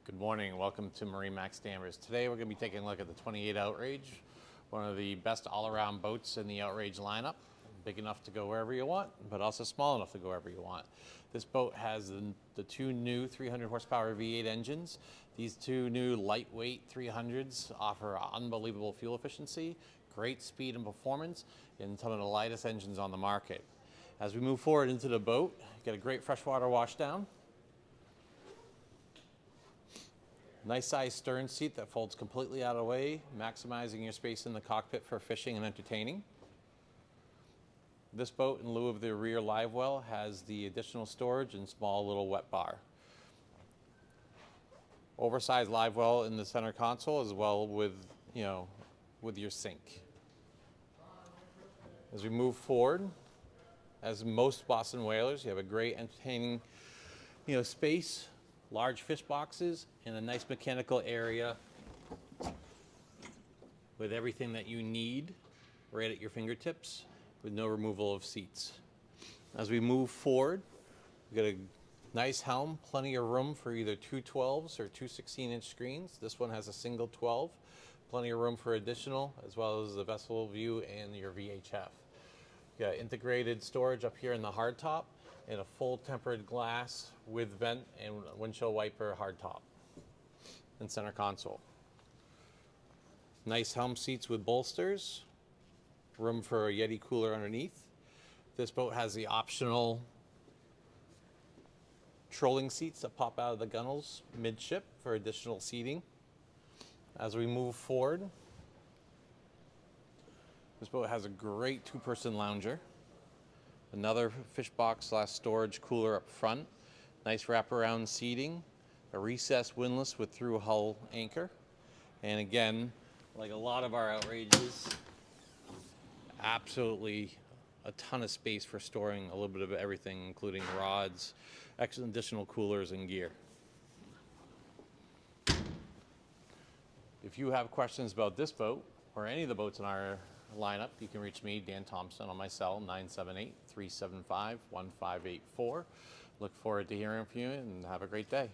Good morning, welcome to MarineMax Danvers. Today we're going to be taking a look at the 28 Outrage, one of the best all-around boats in the Outrage lineup. Big enough to go wherever you want, but also small enough to go wherever you want. This boat has the two new 300 horsepower V8 engines. These two new lightweight 300s offer unbelievable fuel efficiency, great speed and performance, and some of the lightest engines on the market. As we move forward into the boat, get a great freshwater washdown. Nice size stern seat that folds completely out of the way, maximizing your space in the cockpit for fishing and entertaining. This boat, in lieu of the rear live well, has the additional storage and small little wet bar. Oversized live well in the center console as well with your sink. As we move forward, as most Boston whalers, you have a great entertaining space, large fish boxes, and a nice mechanical area with everything that you need right at your fingertips with no removal of seats. As we move forward, we've got a nice helm, plenty of room for either two 12s or two 16-inch screens. This one has a single 12, plenty of room for additional, as well as the vessel view and your VHF. You've got integrated storage up here in the hardtop, and a full tempered glass with vent and windshield wiper hardtop and center console. Nice helm seats with bolsters, room for a Yeti cooler underneath. This boat has the optional trolling seats that pop out of the gunnels midship for additional seating. As we move forward, this boat has a great two-person lounger. Another fish box / storage cooler up front. Nice wraparound seating. A recessed windlass with through hull anchor. And again, like a lot of our Outrages, absolutely a ton of space for storing a little bit of everything, including rods, additional coolers, and gear. If you have questions about this boat or any of the boats in our lineup, you can reach me, Dan Thompson, on my cell, 978-375-1584. Look forward to hearing from you, and have a great day.